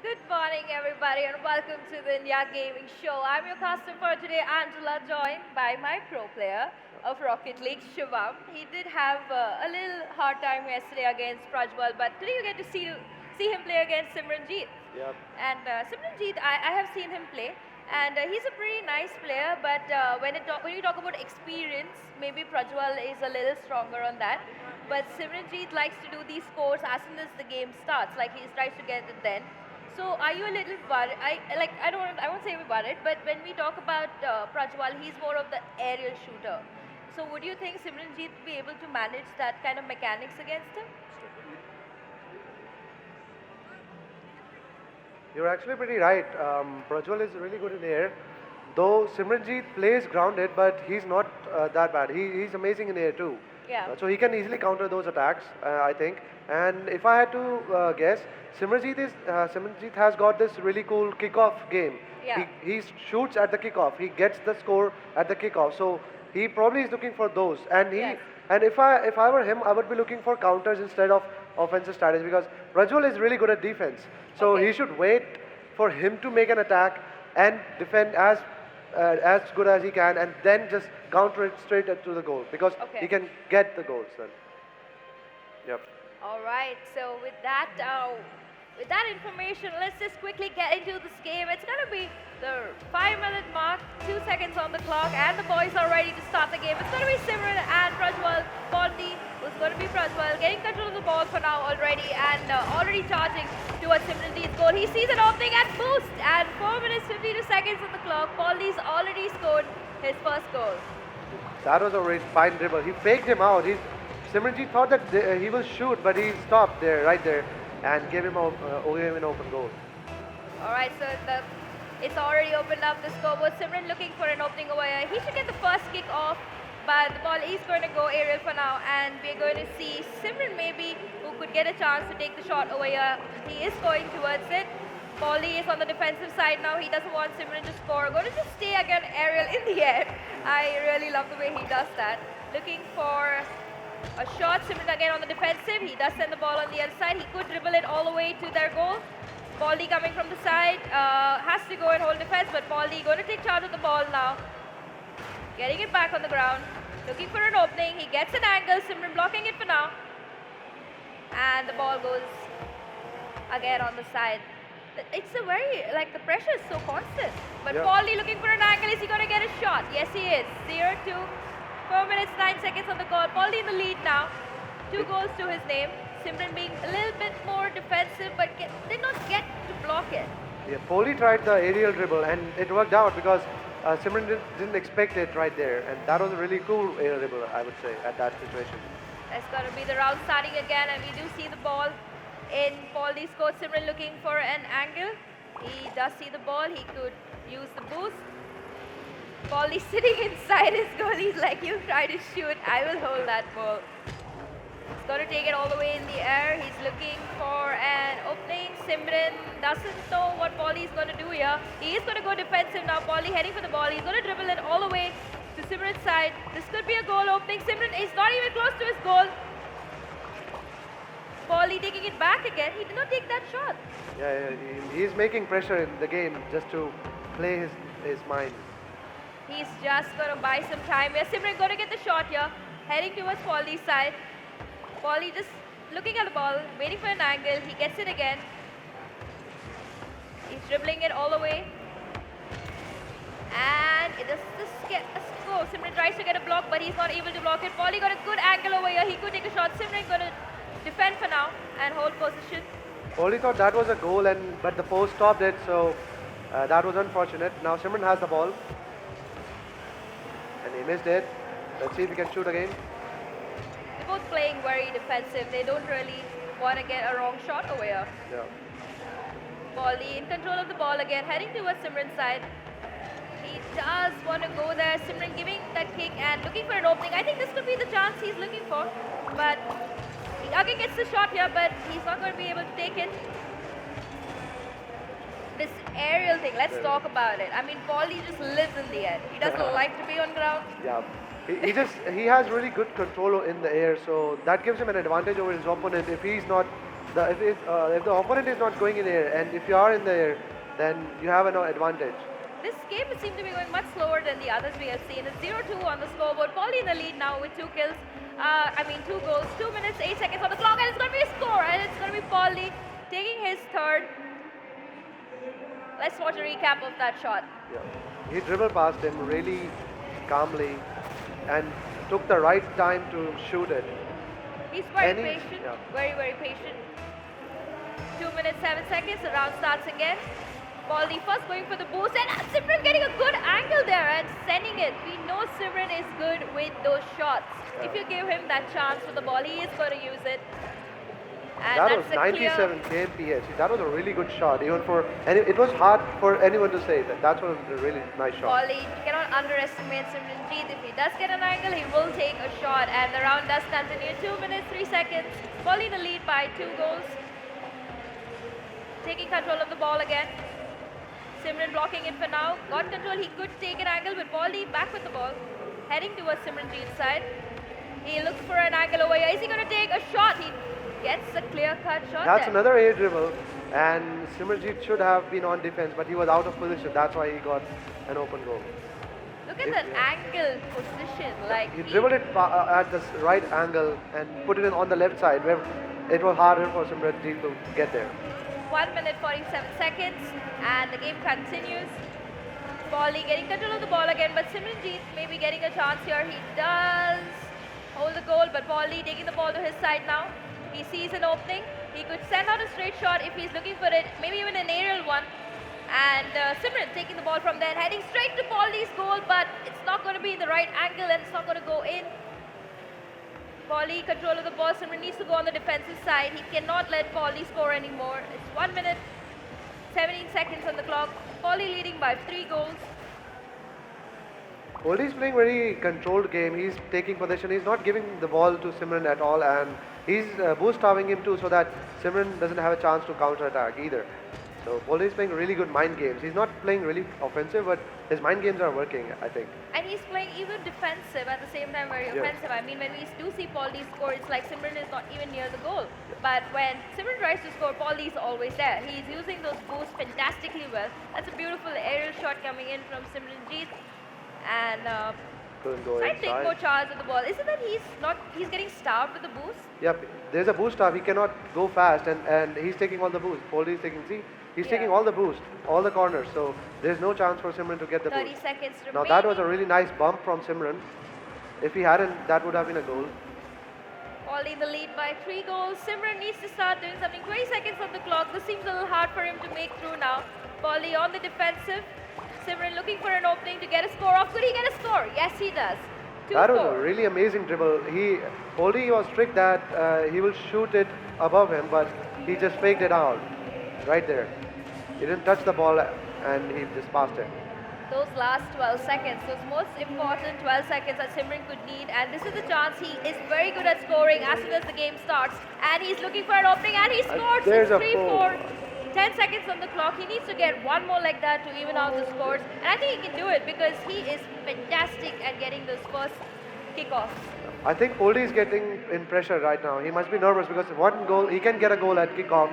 Good morning, everybody, and welcome to the India Gaming Show. I'm your caster for today, Angela, joined by my pro player of Rocket League, Shivam. He did have a little hard time yesterday against Prajwal, but today you get to see him play against Simranjeet. Yep. And Simranjeet, I have seen him play, and he's a pretty nice player. But when you talk about experience, maybe Prajwal is a little stronger on that. But Simranjeet likes to do these scores as soon as the game starts. Like he tries to get it then. So are you a little worried? I won't say we're worried, but when we talk about Prajwal, he's more of the aerial shooter. So would you think Simranjeet would be able to manage that kind of mechanics against him? You're actually pretty right. Prajwal is really good in the air. Though Simranjeet plays grounded, but he's not that bad. He's amazing in the air too. Yeah. So he can easily counter those attacks, I think. And if I had to guess, Simranjeet has got this really cool kickoff game. Yeah. He shoots at the kickoff. He gets the score at the kickoff. So he probably is looking for those. Yes. And if I were him, I would be looking for counters instead of offensive strategy because Prajwal is really good at defense. So Okay. he should wait for him to make an attack and defend as good as he can, and then just counter it straight to the goal because Okay. he can get the goals then. Yep. All right. So with that information, let's just quickly get into this game. It's gonna be the 5-minute mark, 2 seconds on the clock, and the boys are ready to start the game. It's gonna be Simran and Prajwal. Poldy, who's gonna be Prajwal, getting control of the ball for now already, and already charging towards Simranjeet's goal. He sees an opening and boost, and 4 minutes 52 seconds on the clock. Poldy's already scored his first goal. That was a very fine dribble. He faked him out. Simranjeet thought that he will shoot, but he stopped there, right there, and gave him an open goal. All right, so it's already opened up the scoreboard. Simran looking for an opening over here. He should get the first kick off, but the ball is going to go aerial for now, and we're going to see Simran maybe who could get a chance to take the shot over here. He is going towards it. Poldy is on the defensive side now. He doesn't want Simran to score. Going to just stay again aerial in the air. I really love the way he does that. Looking for a shot. Simran again on the defensive. He does send the ball on the other side. He could dribble it all the way to their goal. Poldy coming from the side, has to go and hold defense, but Poldy going to take charge of the ball now. Getting it back on the ground, looking for an opening. He gets an angle, Simran blocking it for now. And the ball goes again on the side. It's a very, the pressure is so constant. But Yeah. Poldy looking for an angle. Is he going to get a shot? Yes, he is. 0-2. 4 minutes, 9 seconds on the call. Poldy in the lead now. 2 goals to his name. Simran being a little bit more defensive, but did not get to block it. Yeah, Poldy tried the aerial dribble, and it worked out because Simran didn't expect it right there, and that was a really cool aerial dribble, I would say, at that situation. That's going to be the round starting again, and we do see the ball in Poldy's court. Simran looking for an angle. He does see the ball. He could use the boost. Poldy sitting inside his goal. He's like, you try to shoot, I will hold that ball. He's going to take it all the way in the air. He's looking for an opening. Simran doesn't know what Poldy is going to do here. He is going to go defensive now. Poldy heading for the ball. He's going to dribble it all the way to Simran's side. This could be a goal opening. Simran is not even close to his goal. Poldy taking it back again. He did not take that shot. Yeah, he's making pressure in the game just to play his mind. He's just going to buy some time here. Simran going to get the shot here. Heading towards Poldy's side. Poldy just looking at the ball, waiting for an angle. He gets it again. He's dribbling it all the way. And it does just get a score. Simran tries to get a block, but he's not able to block it. Poldy got a good angle over here. He could take a shot. Simran going to defend for now and hold position. Poldy thought that was a goal, but the post stopped it, so that was unfortunate. Now Simran has the ball, and he missed it. Let's see if he can shoot again. They're both playing very defensive. They don't really want to get a wrong shot over here. Yeah. Poldy in control of the ball again, heading towards Simran's side. He does want to go there. Simran giving that kick and looking for an opening. I think this could be the chance he's looking for. But he again gets the shot here, but he's not going to be able to take it. This aerial thing, let's talk about it. I mean, Poldy just lives in the air. He doesn't like to be on ground. Yeah. He has really good control in the air, so that gives him an advantage over his opponent if he's not If the opponent is not going in air, and if you are in the air, then you have an advantage. This game seems to be going much slower than the others we have seen. It's 0-2 on the scoreboard. Poldy in the lead now with 2 kills. 2 goals, 2 minutes, 8 seconds on the clock, and it's going to be a score. And it's going to be Poldy taking his third. Let's watch a recap of that shot. Yeah. He dribbled past him really calmly and took the right time to shoot it. He's very And patient, yeah. very, very patient. 2 minutes, 7 seconds, the round starts again. Poldy first going for the boost, and Simran getting a good angle there and sending it. We know Simran is good with those shots. If you give him that chance for the ball, he is going to use it. And That that's was a 97 kmph. That was a really good shot, even for, and it was hard for anyone to say that. That was a really nice shot. Poldy cannot underestimate Simranjeet. If he does get an angle, he will take a shot, and the round does continue. 2 minutes, 3 seconds. Poldy in the lead by 2 goals. Taking control of the ball again. Simran blocking it for now. Got control. He could take an angle, but Poldy back with the ball. Heading towards Simranjeet's side. He looks for an angle over here. Is he going to take a shot? He gets a clear-cut shot That's there. another air dribble, and Simranjeet should have been on defense, but he was out of position. That's why he got an open goal. Look at that angle position. Like He dribbled it at the right angle and put it in on the left side, where it was harder for Simranjeet to get there. 1 minute 47 seconds, and the game continues. Poldy getting control of the ball again, but Simranjeet may be getting a chance here. He does hold the goal, but Poldy taking the ball to his side now. He sees an opening. He could send out a straight shot if he's looking for it, maybe even an aerial one. And Simran taking the ball from there, heading straight to Poldy's goal, but it's not going to be in the right angle and it's not going to go in. Poldy control of the ball. Simran needs to go on the defensive side. He cannot let Poldy score anymore. It's 1 minute, 17 seconds on the clock. Poldy leading by 3 goals. Poldy's playing very controlled game. He's taking possession. He's not giving the ball to Simran at all, and he's boost-starving him too, so that Simran doesn't have a chance to counter-attack either. So Poldy's playing really good mind games. He's not playing really offensive, but his mind games are working, I think. And he's playing even defensive at the same time, very Yes. offensive. I mean, when we do see Poldy score, it's like Simran is not even near the goal. But when Simran tries to score, Poldy is always there. He's using those boosts fantastically well. That's a beautiful aerial shot coming in from Simranjeet. And Couldn't go trying to take more inside. charge of the ball. Isn't that he's getting starved with the boost? Yep, there's a boost off. He cannot go fast, and he's taking all the boost. Poldy's taking, see, he's Yeah. taking all the boost, all the corners. So there's no chance for Simran to get the 30 boost. seconds remaining. Now that was a really nice bump from Simran. If he hadn't, that would have been a goal. Poldy in the lead by 3 goals. Simran needs to start doing something. 20 seconds on the clock. This seems a little hard for him to make through now. Poldy on the defensive. Simran looking for an opening to get a score off. Could he get a score? Yes, he does. 2-4. That was a really amazing dribble. Poldy was tricked that he will shoot it above him, but he just faked it out right there. He didn't touch the ball, and he just passed it. Those last 12 seconds, those most important 12 seconds that Simran could need, and this is the chance. He is very good at scoring as soon as the game starts, and he's looking for an opening, and he scores. There's It's a 3-4. 10 seconds on the clock. He needs to get one more like that to even out the scores, and I think he can do it because he is fantastic at getting those first kickoffs. I think Poldy is getting in pressure right now. He must be nervous because one goal, he can get a goal at kickoff,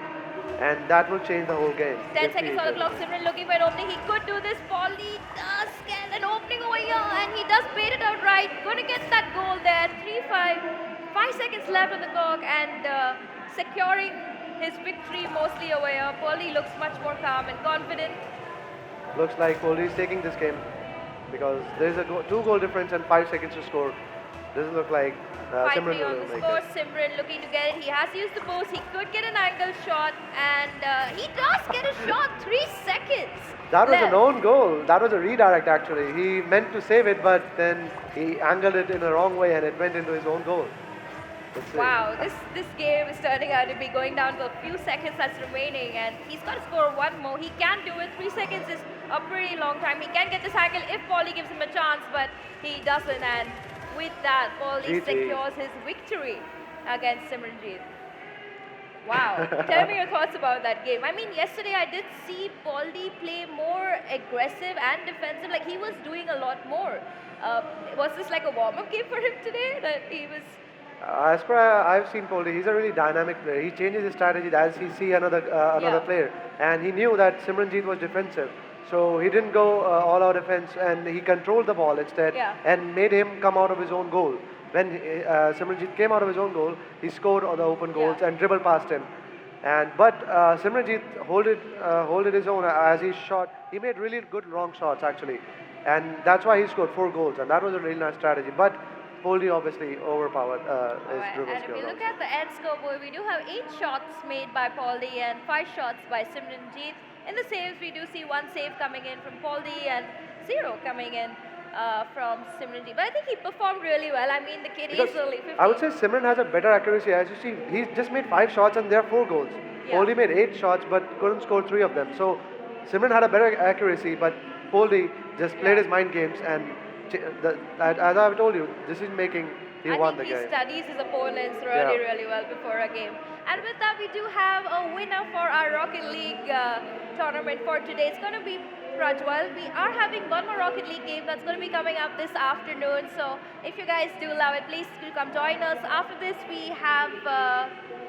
and that will change the whole game. 10 if he seconds on the does. clock. Simran looking for an opening. He could do this. Poldy does get an opening over here, and he does bait it out right. Going to get that goal there. 3-5. 5 seconds left on the clock, and securing his victory mostly over here. Poldy looks much more calm and confident. Looks like Poldy is taking this game because there's a 2-goal difference and 5 seconds to score. Doesn't look like Simran 5-3 on will the make score. it. Simran looking to get it. He has used the boost. He could get an angle shot, and he does get a shot. 3 seconds. That was left. an own goal. That was a redirect actually. He meant to save it, but then he angled it in a wrong way and it went into his own goal. Let's see. Wow, this game is turning out to be going down to a few seconds that's remaining, and he's got to score one more. He can do it. 3 seconds is a pretty long time. He can get this angle if Poldy gives him a chance, but he doesn't. And with that, Poldy GG. secures his victory against Simranjeet. Wow. Tell me your thoughts about that game. I mean, yesterday I did see Poldy play more aggressive and defensive. Like, he was doing a lot more. Was this like a warm-up game for him today? That he was As per I've seen Poldy, he's a really dynamic player. He changes his strategy as he see another Yeah, player, and he knew that Simranjeet was defensive, so he didn't go all out defense, and he controlled the ball instead, yeah, and made him come out of his own goal. When Simranjeet came out of his own goal, he scored on the open yeah. goals and dribbled past him. And but Simranjeet holded his own as he shot. He made really good long shots actually, and that's why he scored 4 goals. And that was a really nice strategy. But Poldy obviously overpowered his Alright, dribble and if skills you look also. at the end scoreboard, we do have 8 shots made by Poldy and 5 shots by Simranjeet. In the saves, we do see 1 save coming in from Poldy and 0 coming in from Simranjeet. But I think he performed really well. I mean, the kid Because is only I would 15. say Simran has a better accuracy. As you see, he just made 5 shots and there are 4 goals. Yeah. Poldy made 8 shots but couldn't score 3 of them. So Simran had a better accuracy, but Poldy just played Yeah. his mind games and as I've told you, decision making, he I won think the he game. studies his opponents Yeah. really, really well before a game. And with that, we do have a winner for our Rocket League tournament for today. It's going to be Prajwal. We are having one more Rocket League game that's going to be coming up this afternoon. So if you guys do love it, please do come join us. After this, we have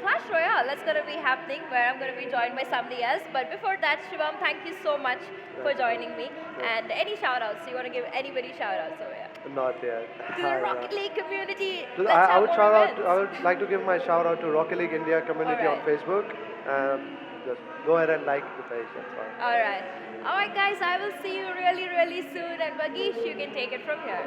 Clash Royale that's going to be happening where I'm going to be joined by somebody else. But before that, Shivam, thank you so much for joining me. And any shout outs? You want to give anybody shout outs over here? Not yet. To the Rocket League community. So Let's I have would more shout out. events. I would like to give my shout out to Rocket League India community on Alright. Facebook. Just go ahead and like the page. That's fine. Alright. Alright guys, I will see you really, really soon. And Vagish, you can take it from here.